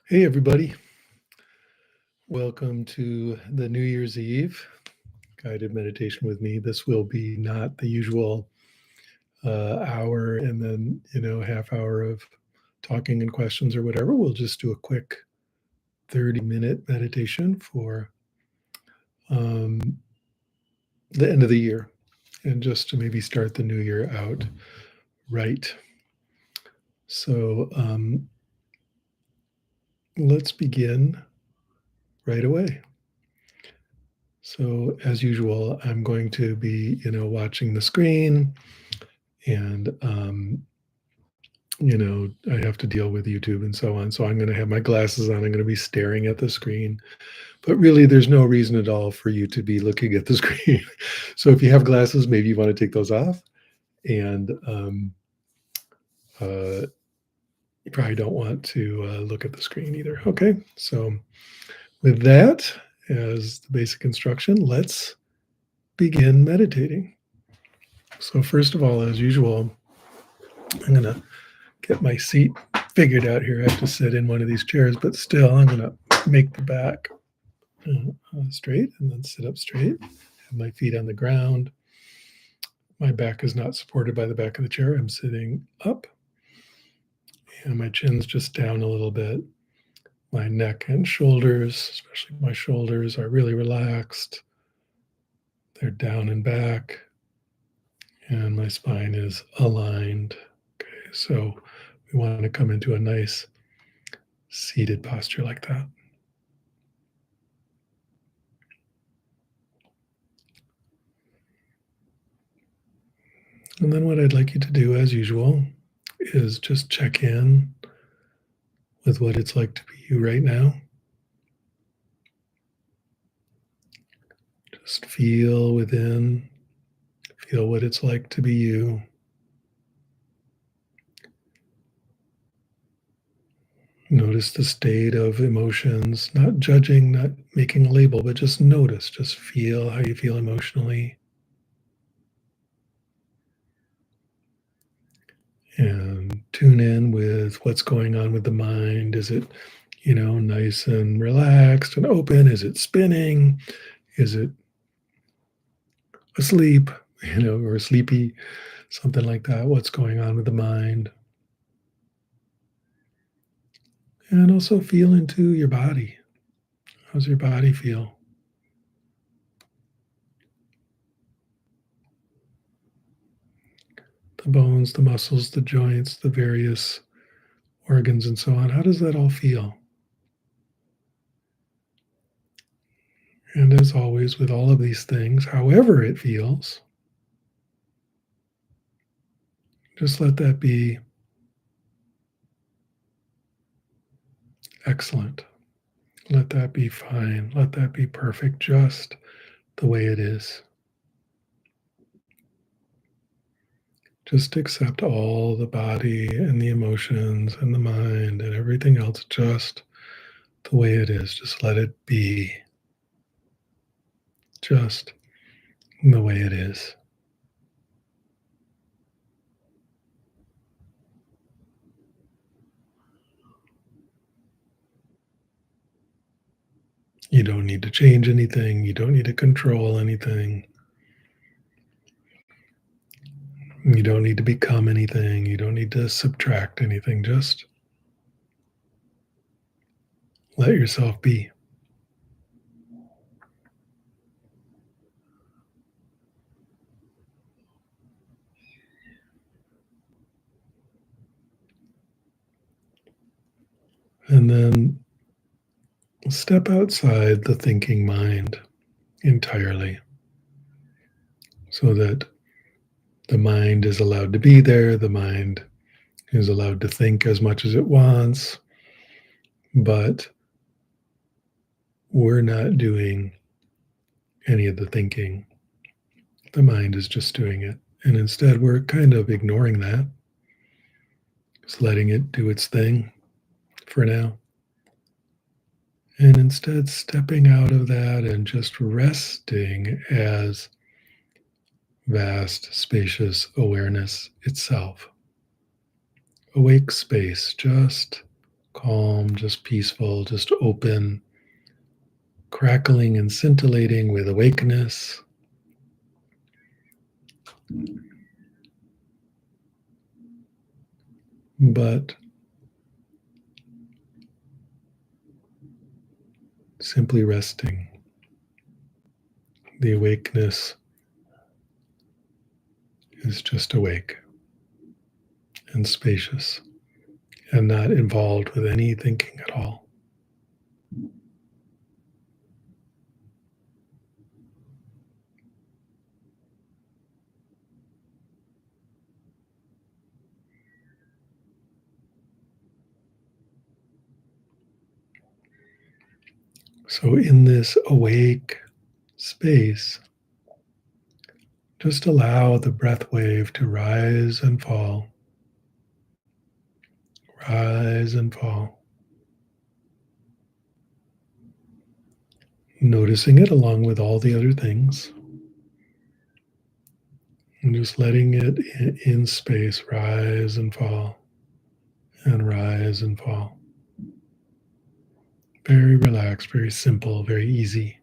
Hey, everybody. Welcome to the New Year's Eve guided meditation with me. This will be not the usual hour and then, half hour of talking and questions or whatever. We'll just do a quick 30-minute meditation for um, the end of the year and just to maybe start the new year out right. So let's begin right away. So, as usual, I'm going to be, watching the screen, and I have to deal with YouTube and so on. So I'm going to have my glasses on. I'm going to be staring at the screen, but really, there's no reason at all for you to be looking at the screen. So if you have glasses, maybe you want to take those off, and uh, you probably don't want to look at the screen either. Okay, so with that as the basic instruction, let's begin meditating. So first of all, as usual, I'm going to get my seat figured out here. I have to sit in one of these chairs, but still, I'm going to make the back straight and then sit up straight. Have my feet on the ground. My back is not supported by the back of the chair. I'm sitting up, and my chin's just down a little bit. My neck and shoulders, especially my shoulders, are really relaxed. They're down and back, and my spine is aligned. Okay, so we want to come into a nice seated posture like that. And then what I'd like you to do, as usual, is just check in with what it's like to be you right now. Just feel within, feel what it's like to be you. Notice the state of emotions, not judging, not making a label, but just notice, just feel how you feel emotionally. And tune in with what's going on with the mind. Is it, nice and relaxed and open? Is it spinning? Is it asleep, or sleepy? Something like that. What's going on with the mind? And also feel into your body. How's your body feel? The bones, the muscles, the joints, the various organs, and so on. How does that all feel? And as always, with all of these things, however it feels, just let that be excellent. Let that be fine. Let that be perfect, just the way it is. Just accept all the body and the emotions and the mind and everything else just the way it is. Just let it be just the way it is. You don't need to change anything. You don't need to control anything. You don't need to become anything. You don't need to subtract anything. Just let yourself be. And then step outside the thinking mind entirely so that the mind is allowed to be there. The mind is allowed to think as much as it wants, but we're not doing any of the thinking. The mind is just doing it. And instead, we're kind of ignoring that, just letting it do its thing for now. And instead, stepping out of that and just resting as vast, spacious awareness itself. Awake space, just calm, just peaceful, just open, crackling and scintillating with awakeness. But simply resting. The awakeness is just awake and spacious and not involved with any thinking at all. So, in this awake space, just allow the breath wave to rise and fall, rise and fall. Noticing it along with all the other things, and just letting it in space rise and fall and rise and fall. Very relaxed, very simple, very easy.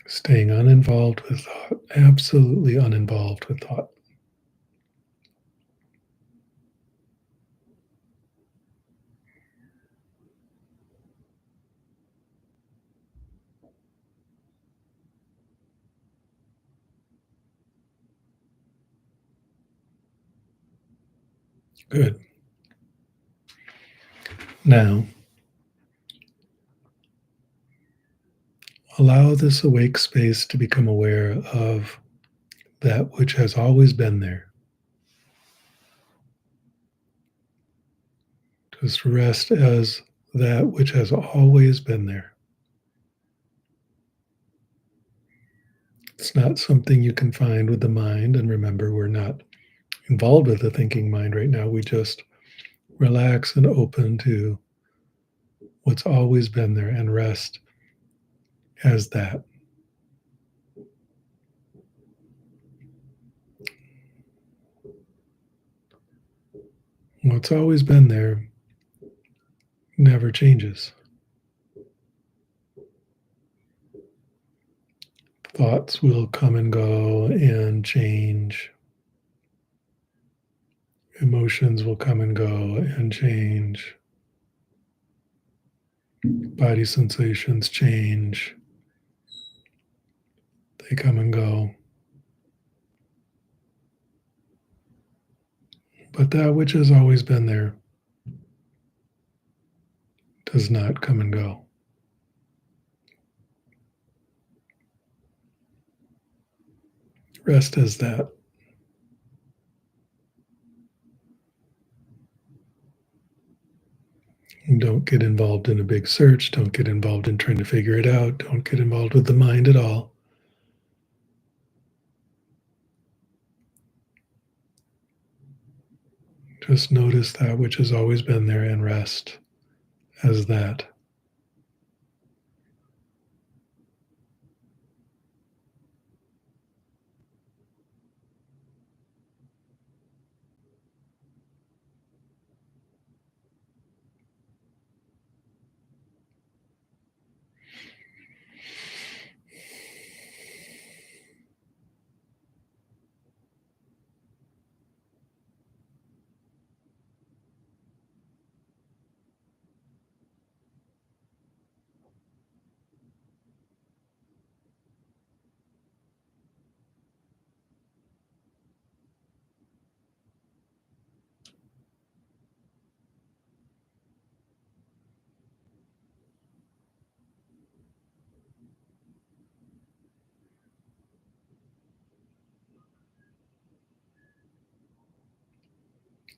Staying uninvolved with thought, absolutely uninvolved with thought. Good. Now, allow this awake space to become aware of that which has always been there. Just rest as that which has always been there. It's not something you can find with the mind. And remember, we're not involved with the thinking mind right now. We just relax and open to what's always been there and rest as that. What's always been there never changes. Thoughts will come and go and change. Emotions will come and go and change. Body sensations change. They come and go. But that which has always been there does not come and go. Rest as that. Don't get involved in a big search. Don't get involved in trying to figure it out. Don't get involved with the mind at all. Just notice that which has always been there and rest as that.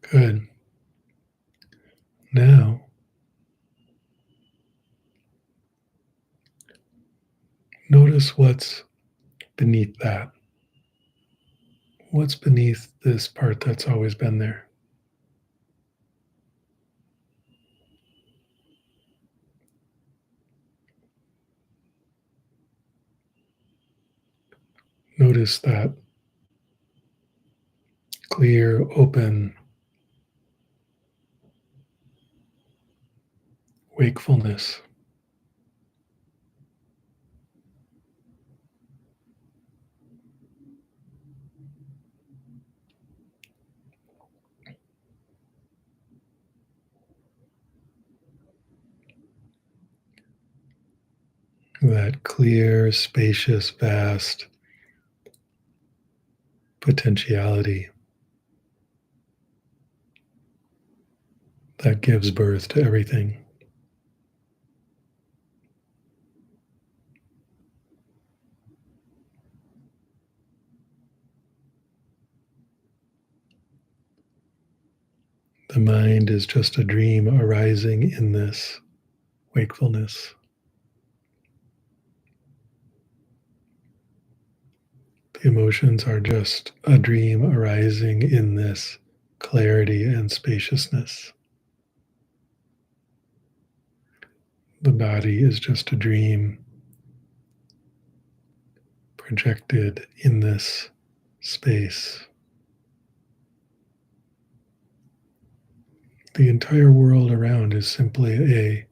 Good. Now, notice what's beneath that. What's beneath this part that's always been there? Notice that clear, open wakefulness. That clear, spacious, vast potentiality that gives birth to everything. The mind is just a dream arising in this wakefulness. The emotions are just a dream arising in this clarity and spaciousness. The body is just a dream projected in this space. The entire world around is simply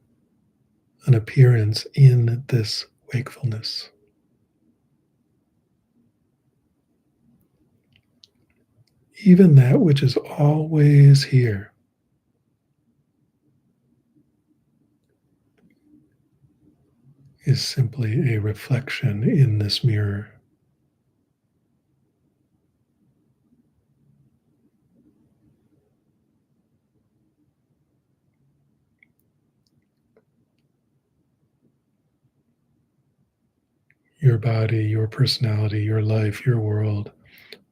an appearance in this wakefulness. Even that which is always here is simply a reflection in this mirror. Your body, your personality, your life, your world,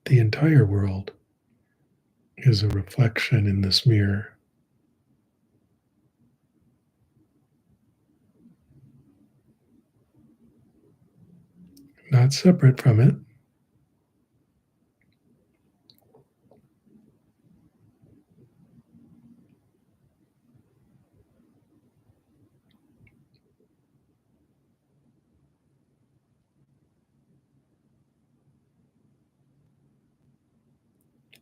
the entire world is a reflection in this mirror. Not separate from it,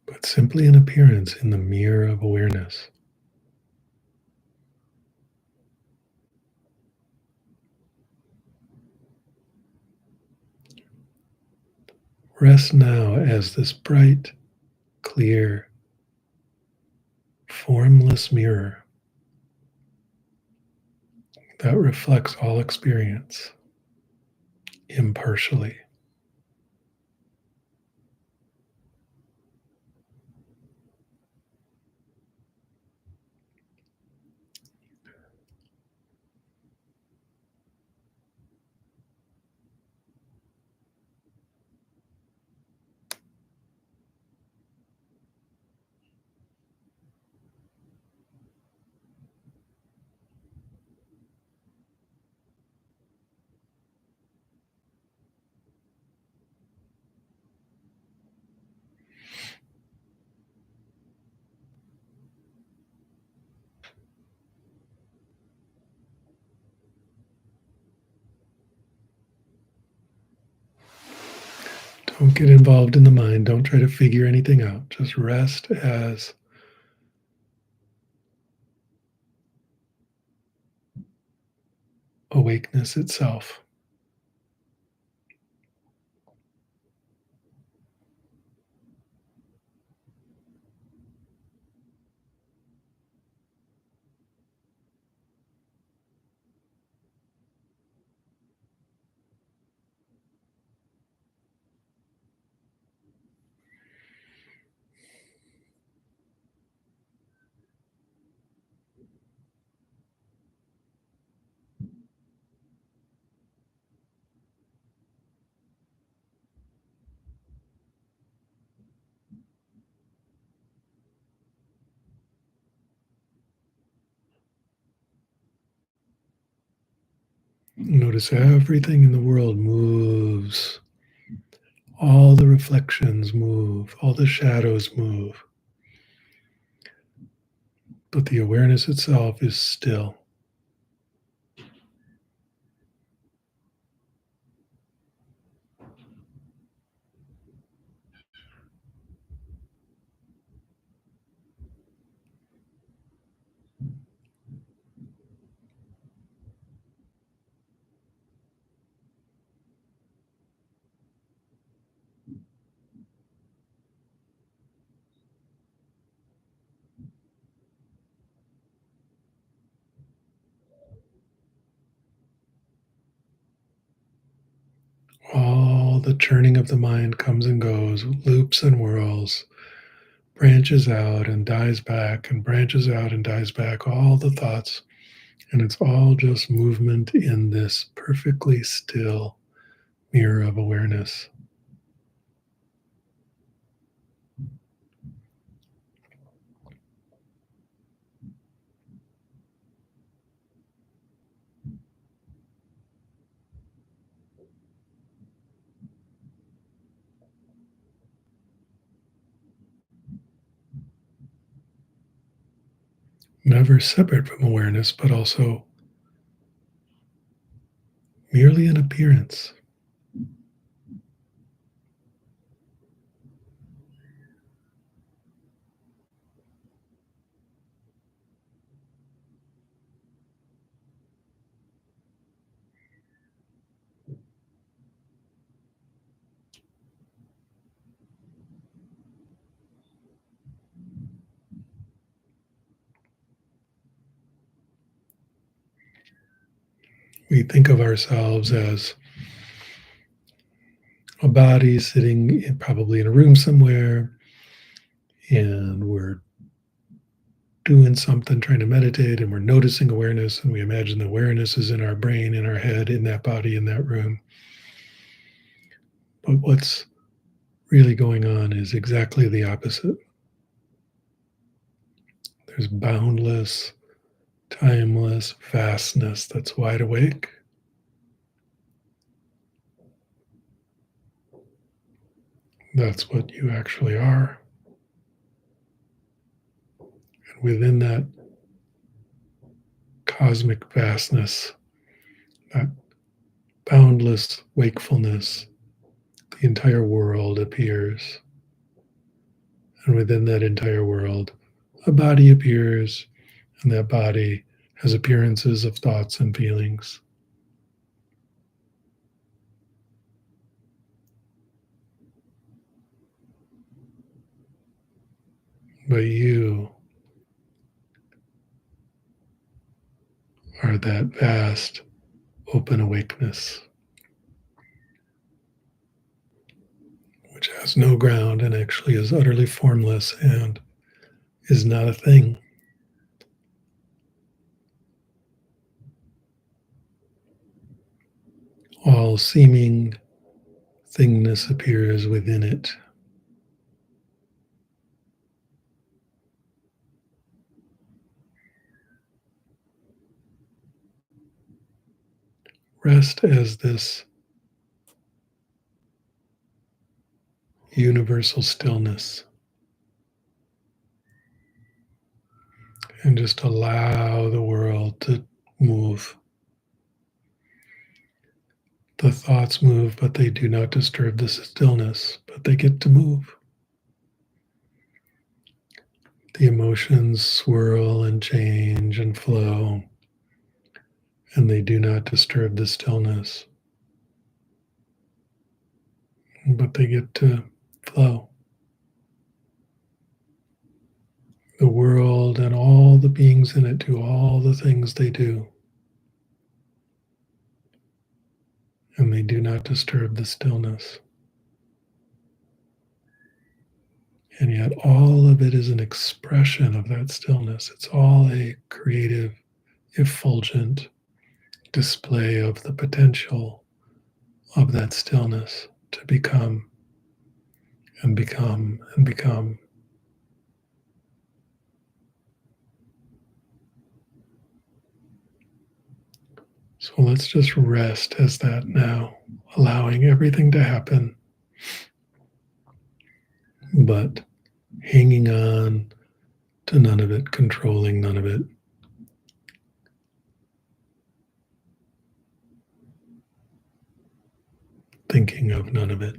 but simply an appearance in the mirror of awareness. Rest now as this bright, clear, formless mirror that reflects all experience impartially. Don't get involved in the mind. Don't try to figure anything out. Just rest as awakeness itself. Notice everything in the world moves. All the reflections move. All the shadows move. But the awareness itself is still. All the churning of the mind comes and goes, loops and whirls, branches out and dies back, and branches out and dies back, all the thoughts. And it's all just movement in this perfectly still mirror of awareness. Never separate from awareness, but also merely an appearance. We think of ourselves as a body sitting probably in a room somewhere, and we're doing something, trying to meditate, and we're noticing awareness, and we imagine the awareness is in our brain, in our head, in that body, in that room. But what's really going on is exactly the opposite. There's boundless, timeless vastness that's wide awake. That's what you actually are. And within that cosmic vastness, that boundless wakefulness, the entire world appears. And within that entire world, a body appears, and that body has appearances of thoughts and feelings. But you are that vast, open awakeness, which has no ground and actually is utterly formless and is not a thing. All seeming thingness appears within it. Rest as this universal stillness and just allow the world to move. The thoughts move, but they do not disturb the stillness, but they get to move. The emotions swirl and change and flow, and they do not disturb the stillness, but they get to flow. The world and all the beings in it do all the things they do, and they do not disturb the stillness. And yet, all of it is an expression of that stillness. It's all a creative, effulgent display of the potential of that stillness to become and become and become. So let's just rest as that now, allowing everything to happen, but hanging on to none of it, controlling none of it. Thinking of none of it.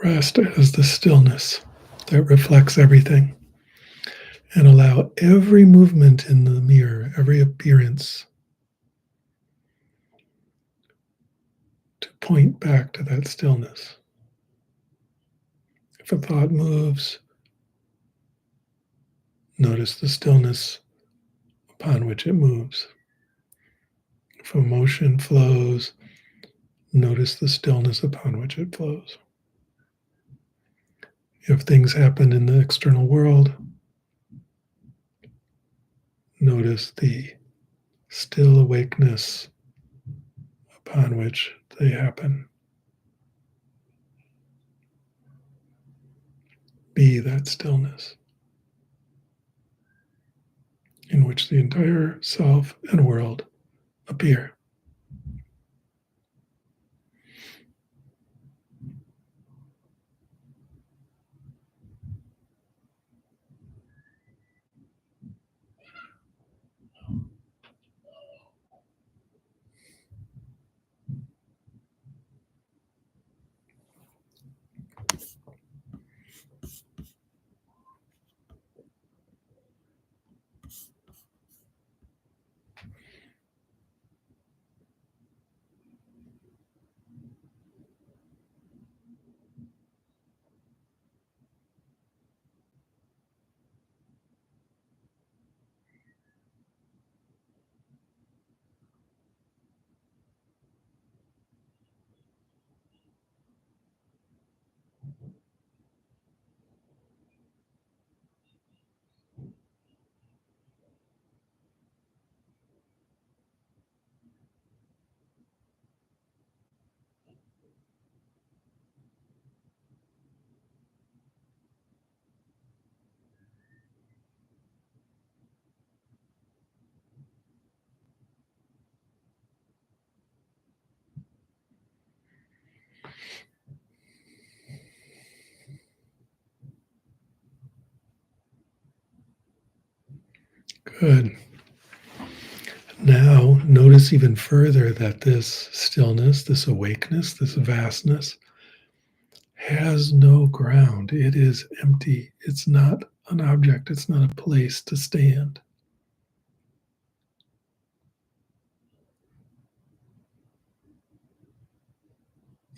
Rest as the stillness that reflects everything, and allow every movement in the mirror, every appearance, to point back to that stillness. If a thought moves, notice the stillness upon which it moves. If emotion flows, notice the stillness upon which it flows. If things happen in the external world, notice the still awakeness upon which they happen. Be that stillness in which the entire self and world appear. Good. Now, notice notice even further that this stillness, this awakeness, this vastness has no ground. It is empty. It's not an object. It's not a place to stand.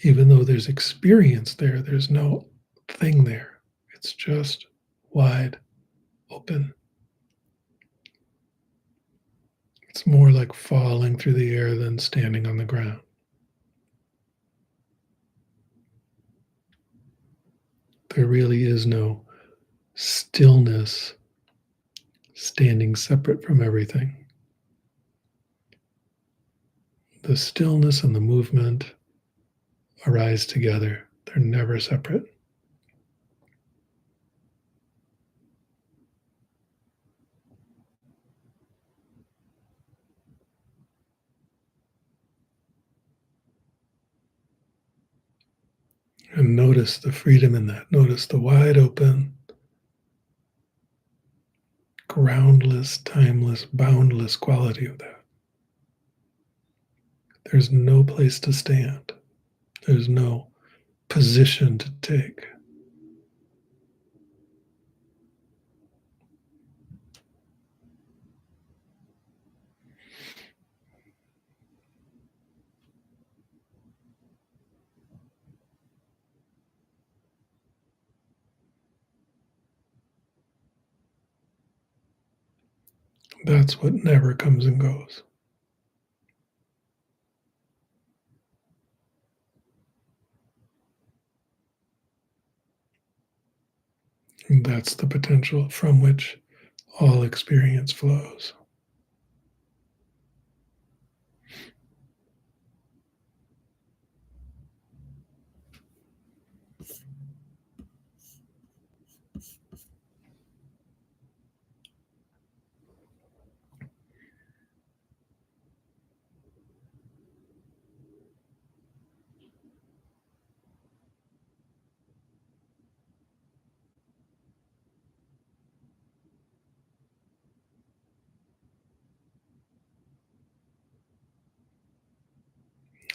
Even though there's experience there, there's no thing there. It's just wide open. It's more like falling through the air than standing on the ground. There really is no stillness standing separate from everything. The stillness and the movement arise together. They're never separate. And notice the freedom in that. Notice the wide open, groundless, timeless, boundless quality of that. There's no place to stand. There's no position to take. That's what never comes and goes. And that's the potential from which all experience flows.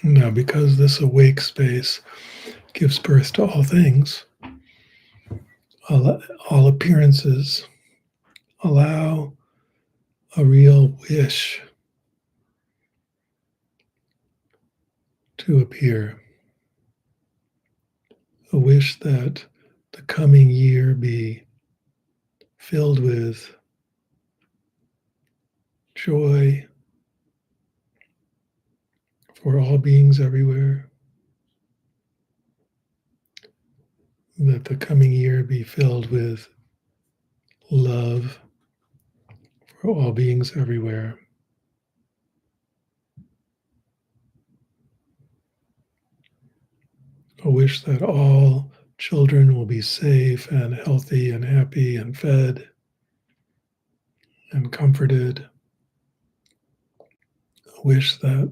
Now, because this awake space gives birth to all things, all appearances allow a real wish to appear, a wish that the coming year be filled with joy for all beings everywhere, that the coming year be filled with love for all beings everywhere. A wish that all children will be safe and healthy and happy and fed and comforted. A wish that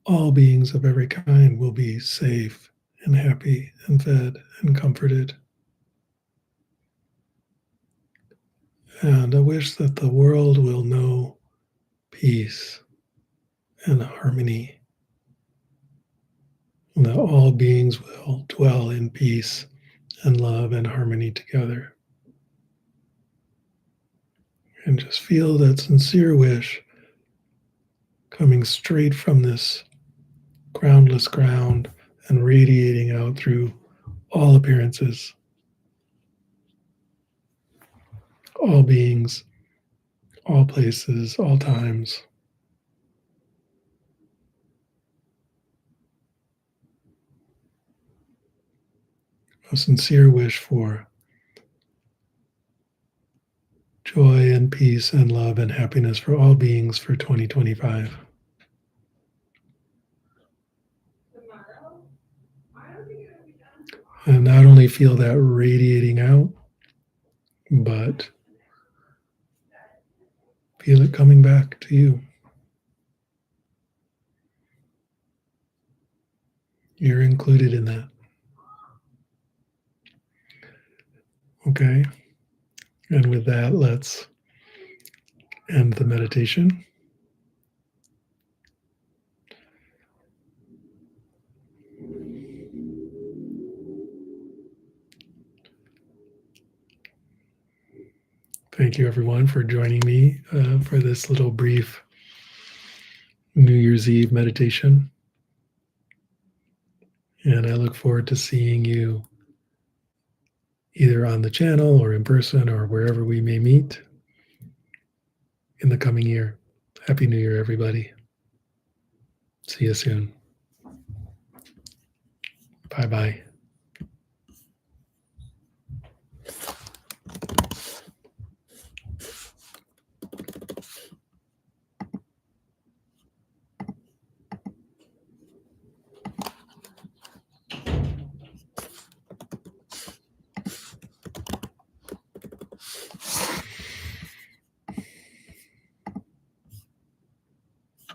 all beings of every kind will be safe and happy and fed and comforted. And I wish that the world will know peace and harmony, and that all beings will dwell in peace and love and harmony together. And just feel that sincere wish coming straight from this groundless ground and radiating out through all appearances, all beings, all places, all times. A sincere wish for joy and peace and love and happiness for all beings for 2025. And not only feel that radiating out, but feel it coming back to you. You're included in that. Okay. And with that, let's end the meditation. Thank you, everyone, for joining me for this little brief New Year's Eve meditation. And I look forward to seeing you either on the channel or in person or wherever we may meet in the coming year. Happy New Year, everybody. See you soon. Bye-bye.